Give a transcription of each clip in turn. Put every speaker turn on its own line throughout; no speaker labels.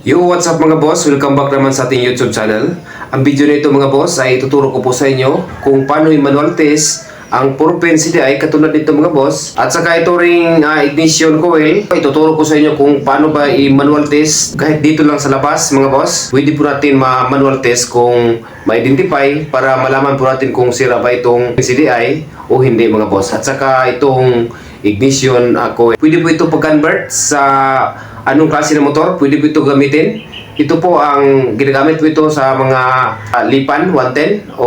Yo, what's up mga boss? Welcome back naman sa ating YouTube channel. Ang video nito mga boss ay ituturo ko po sa inyo kung paano i-manual test ang 4-pin CDI katulad nito mga boss. At saka ito ring ignition coil. Ituturo ko sa inyo kung paano ba i-manual test kahit dito lang sa labas mga boss. Pwede po natin ma-manual test kung ma-identify para malaman po natin kung sira ba itong CDI o hindi mga boss. At saka itong ignition coil. Pwede po ito pag-convert sa anong klase ng motor, pwede po ito gamitin. Ito po ang ginagamit po ito sa mga Lipan 110 o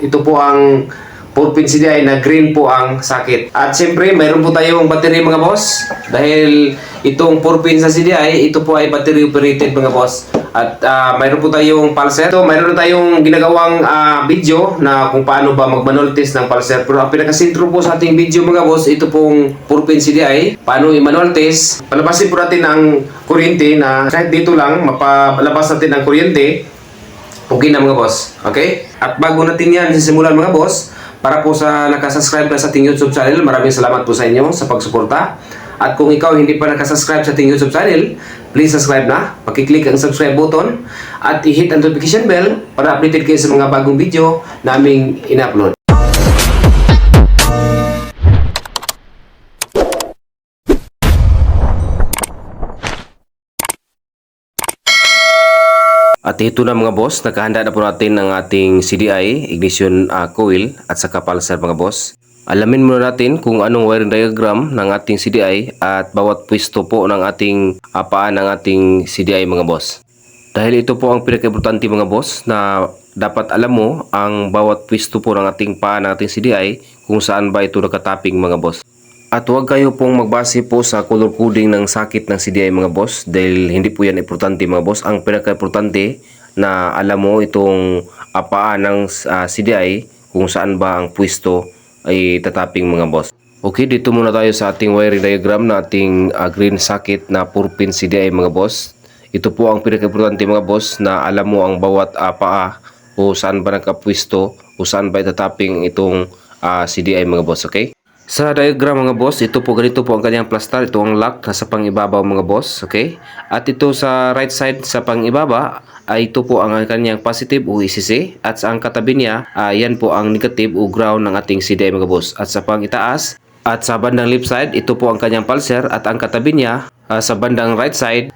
ito po ang 4-pin CDI na green po ang sakit. At siyempre, mayroon po tayong battery mga boss. Dahil itong 4-pin sa CDI, ito po ay battery operated mga boss. At mayroon po tayong pulser. So, mayroon tayong ginagawang video na kung paano ba mag-manual test ng pulser. Pero ang pinakasintro po sa ating video mga boss, ito pong 4-pin CDI. Paano i-manual test. Palabasin po natin ang kuryente na kahit dito lang, mapalabas natin ang kuryente. Okay na mga boss. Okay? At bago natin yan sisimulan mga boss, para po sa nakasubscribe na sa ating YouTube channel, maraming salamat po sa inyo sa pagsuporta. At kung ikaw hindi pa nakasubscribe sa ating YouTube channel, please subscribe na. Pakiclick ang subscribe button at i-hit ang notification bell para updated kayo sa mga bagong video naming in-upload. At ito na mga boss, nakahanda na po natin ang ating CDI, ignition coil at saka pulser mga boss. Alamin muna natin kung anong wiring diagram ng ating CDI at bawat pwesto po ng ating paa ng ating CDI mga boss. Dahil ito po ang pinaka-importante mga boss na dapat alam mo ang bawat pwesto po ng ating paa ng ating CDI kung saan ba ito nakatapping mga boss. At huwag kayo pong magbase po sa color coding ng sakit ng CDI mga boss dahil hindi po yan importante mga boss. Ang pinaka-importante na alam mo itong paa ng CDI kung saan ba ang pwesto ay tatapping mga boss. Okay, dito muna tayo sa ating wiring diagram na ating green socket na 4-pin CDI mga boss. Ito po ang pinaka-importante mga boss na alam mo ang bawat paa o saan ba nakapwesto o saan ba tatapping itong CDI mga boss, okay? Sa diagram mga boss, ito po ganito po ang kanyang plaster. Ito ang lock sa pangibabaw mga boss, okay? At ito sa right side sa pangibaba ay ito po ang kanyang positive o ECC at sa ang katabi niya, yan po ang negative o ground ng ating CDI mga boss. At sa pangitaas at sa bandang left side, ito po ang kanyang pulser at ang katabi niya sa bandang right side,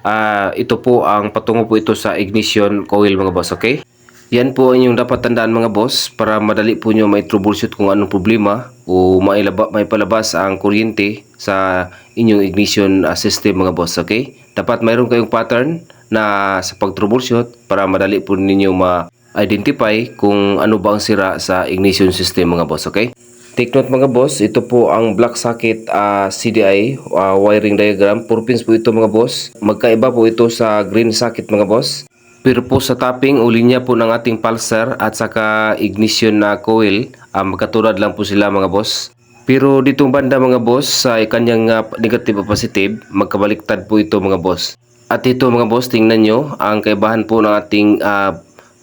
ito po ang patungo po ito sa ignition coil mga boss, okay? Yan po ang inyong dapat tandaan mga boss para madali po nyo may troubleshoot kung anong problema o may palabas ang kuryente sa inyong ignition system mga boss, okay? Dapat mayroon kayong pattern na sa pag-troubleshoot para madali po ninyo ma-identify kung ano ba ang sira sa ignition system mga boss, okay? Take note mga boss, ito po ang black socket CDI wiring diagram. 4 pins po ito mga boss. Magkaiba po ito sa green socket mga boss. Pero po sa tapping o linya po ng ating pulser at saka ignition na coil, magkatulad lang po sila mga boss. Pero ditong banda mga boss, sa kanyang negative o positive, magkabaliktad po ito mga boss. At ito mga boss, tingnan nyo ang kaibahan po ng ating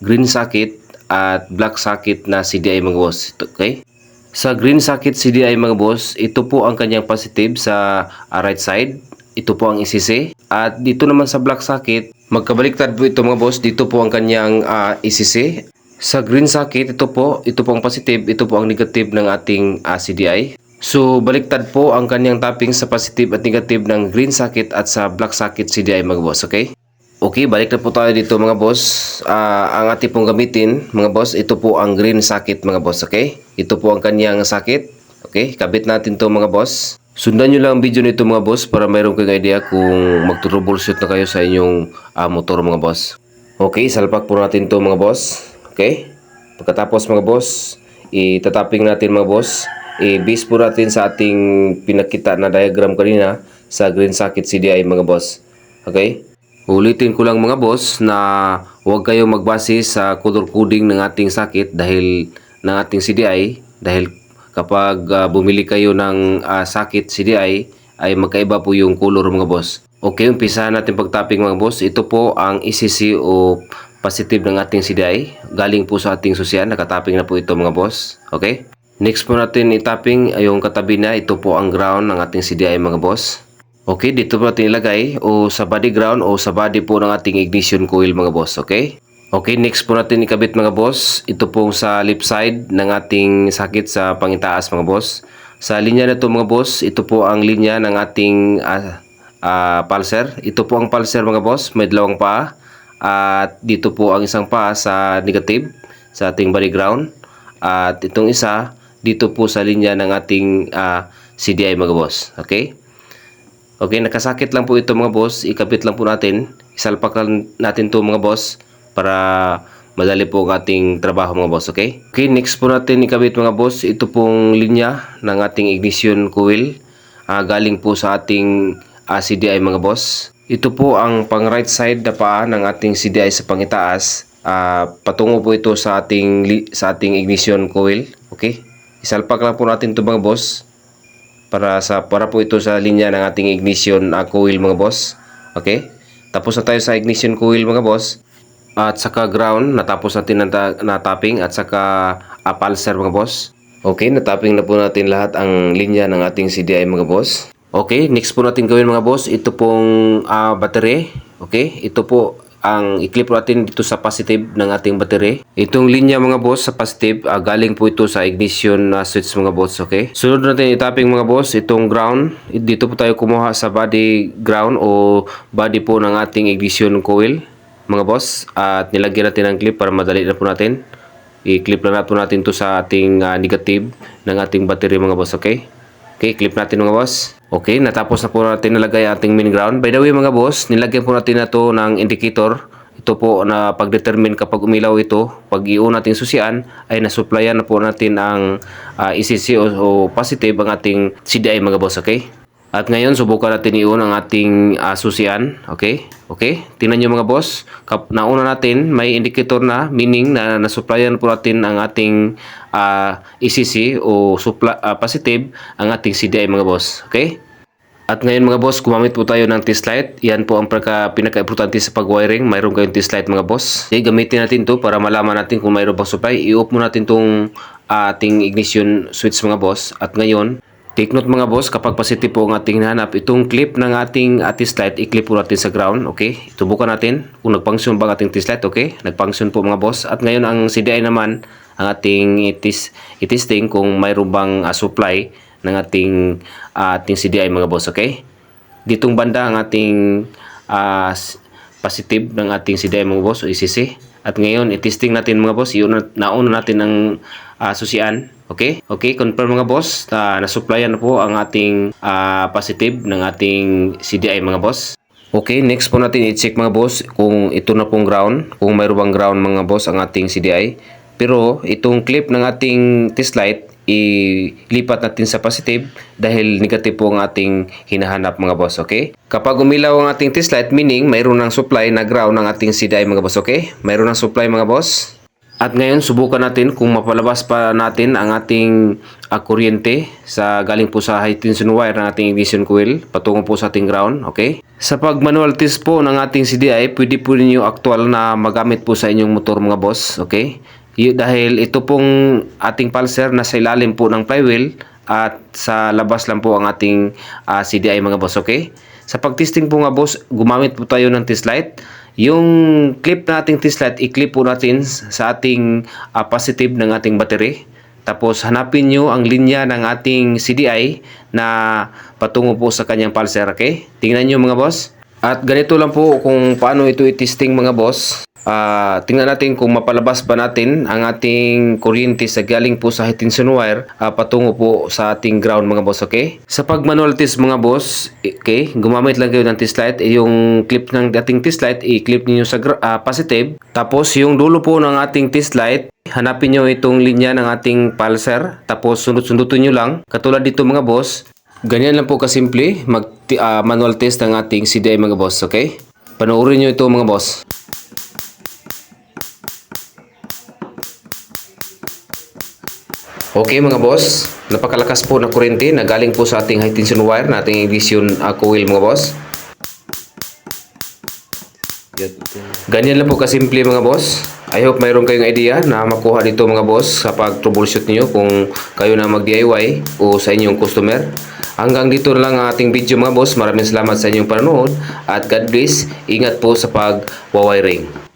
green socket at black socket na CDI mga boss. Okay? Sa green socket CDI mga boss, ito po ang kanyang positive sa right side. Ito po ang ECC. At dito naman sa black socket, magkabaliktad po ito mga boss. Dito po ang kanyang ECC. Sa green socket, ito po ang positive. Ito po ang negative ng ating CDI. So, baliktad po ang kanyang tapping sa positive at negative ng green socket at sa black socket CDI mga boss, okay? Okay, balik na po tayo dito mga boss. Ang ating pong gamitin mga boss, ito po ang green socket mga boss, okay? Ito po ang kanyang socket. Okay, kabit natin to mga boss. Sundan nyo lang ang video nito mga boss para mayroon kayong idea kung mag-troubleshoot na kayo sa inyong motor mga boss. Okay, salpak po natin to mga boss. Okay, pagkatapos mga boss, itatapping natin mga boss. I-base po natin sa ating pinakita na diagram kanina sa green socket CDI mga boss. Okay, ulitin ko lang mga boss na huwag kayong magbase sa color coding ng ating socket dahil ng ating CDI dahil kapag bumili kayo ng socket CDI ay magkaiba po yung color mga boss. Okay, umpisahan natin pag-tapping mga boss. Ito po ang ECC o positive ng ating CDI. Galing po sa ating susyan. Nakatapping na po ito mga boss. Okay. Next po natin i-tapping ay yung katabi na. Ito po ang ground ng ating CDI mga boss. Okay, dito po natin ilagay o sa body ground o sa body po ng ating ignition coil mga boss, okay? Okay, next po natin ikabit mga boss. Ito pong sa left side ng ating sakit sa pangitaas mga boss. Sa linya na ito mga boss, ito po ang linya ng ating pulser. Ito po ang pulser mga boss, may dalawang paa. At dito po ang isang paa sa negative sa ating body ground. At itong isa dito po sa linya ng ating CDI mga boss, okay? Okay, nakasakit lang po ito mga boss. Ikabit lang po natin. Isalpak lang natin to mga boss para madali po ang ating trabaho mga boss. Okay? Okay, next po natin ikabit mga boss. Ito pong linya ng ating ignition coil. Galing po sa ating CDI mga boss. Ito po ang pang right side na paa ng ating CDI sa pangitaas. Patungo po ito sa ating ignition coil. Okay? Isalpak lang po natin ito mga boss. Para po ito sa linya ng ating ignition coil mga boss. Okay? Tapos na tayo sa ignition coil mga boss. At saka ground, natapos natin na tapping at saka pulser mga boss. Okay, natapping na po natin lahat ang linya ng ating CDI mga boss. Okay, next po natin gawin mga boss, ito pong battery. Okay, ito po ang i-clip natin dito sa positive ng ating battery. Itong linya mga boss sa positive, galing po ito sa ignition switch mga boss, okay? Sunod natin i-tapping mga boss, itong ground. Dito po tayo kumuha sa body ground o body po ng ating ignition coil mga boss. At nilagyan natin ang clip para madali na po natin. I-clip lang po natin to sa ating negative ng ating battery mga boss, okay? Okay, clip natin mga boss. Okay, natapos na po natin nalagay ating main ground. By the way mga boss, nilagyan po natin na to ng indicator. Ito po na pag-determine kapag umilaw ito, pag i-on natin susian, ay nasupplyan na po natin ang ECC o positive ang ating CDI mga boss, okay? At ngayon, subukan natin i-on ang ating susian, okay? Okay, tingnan nyo mga boss, nauna natin, may indicator na, meaning na nasupplyan po natin ang ating ECC o positive ang ating CDI mga boss, okay? At ngayon mga boss, gumamit po tayo ng test light. Yan po ang pinaka-importante sa pag-wiring. Mayroon kayong test light mga boss. Okay, gamitin natin to para malaman natin kung mayroon bang supply. I-off mo natin tong ating ignition switch mga boss. At ngayon, take note mga boss, kapag positive po ang ating hinahanap, itong clip ng ating test light, i-clip po natin sa ground. Okay, subukan natin kung nag-function ba ang ating test light. Okay, nag-function po mga boss. At ngayon ang CDI naman, ang ating i-testing kung mayroon bang supply ng ating CDI mga boss, okay? Ditong banda ang ating positive ng ating CDI mga boss o ECC. At ngayon, i-testing natin mga boss, nauna natin ang susian, okay? Okay, confirm mga boss, na-supplyan na po ang ating positive ng ating CDI mga boss. Okay, next po natin i-check mga boss kung ito na pong ground, kung mayroon bang ground mga boss ang ating CDI. Pero itong clip ng ating test light, ilipat natin sa positive dahil negative po ang ating hinahanap mga boss, okay? Kapag umilaw ang ating test light, meaning mayroon ng supply na ground ng ating CDI mga boss, okay? Mayroon ng supply mga boss. At ngayon, subukan natin kung mapalabas pa natin ang ating kuryente galing po sa high tension wire ng ating ignition coil patungo po sa ating ground, okay? Sa pag manual test po ng ating CDI, pwede po ninyo actual na magamit po sa inyong motor mga boss, okay? Dahil ito pong ating pulser nasa ilalim po ng flywheel at sa labas lang po ang ating CDI mga boss, okay? Sa pagtesting po nga boss, gumamit po tayo ng test light. Yung clip na ating test light, i-clip po natin sa ating positive ng ating battery. Tapos hanapin nyo ang linya ng ating CDI na patungo po sa kanyang pulser, okay? Tingnan nyo mga boss. At ganito lang po kung paano ito i-testing mga boss. Tingnan natin kung mapalabas ba natin ang ating kuryente sa galing po sa high tension wire patungo po sa ating ground mga boss, okay? Sa pag manual test mga boss, okay, gumamit lang kayo ng test light. Yung clip ng ating test light, i-clip niyo sa positive. Tapos yung dulo po ng ating test light, hanapin nyo itong linya ng ating pulser. Tapos sunod-sundutin nyo lang. Katulad dito mga boss, ganyan lang po kasimple manual test ng ating CDI mga boss, okay? Panoorin nyo ito mga boss. Okay mga boss, napakalakas po na kuryente na galing po sa ating high tension wire na ating ignition coil mga boss. Ganyan lang po kasimple mga boss. I hope mayroon kayong idea na makuha dito mga boss sa pag-troubleshoot niyo kung kayo na mag-DIY o sa inyong customer. Hanggang dito na lang ang ating video mga boss. Maraming salamat sa inyong panonood at God bless. Ingat po sa pag-wiring.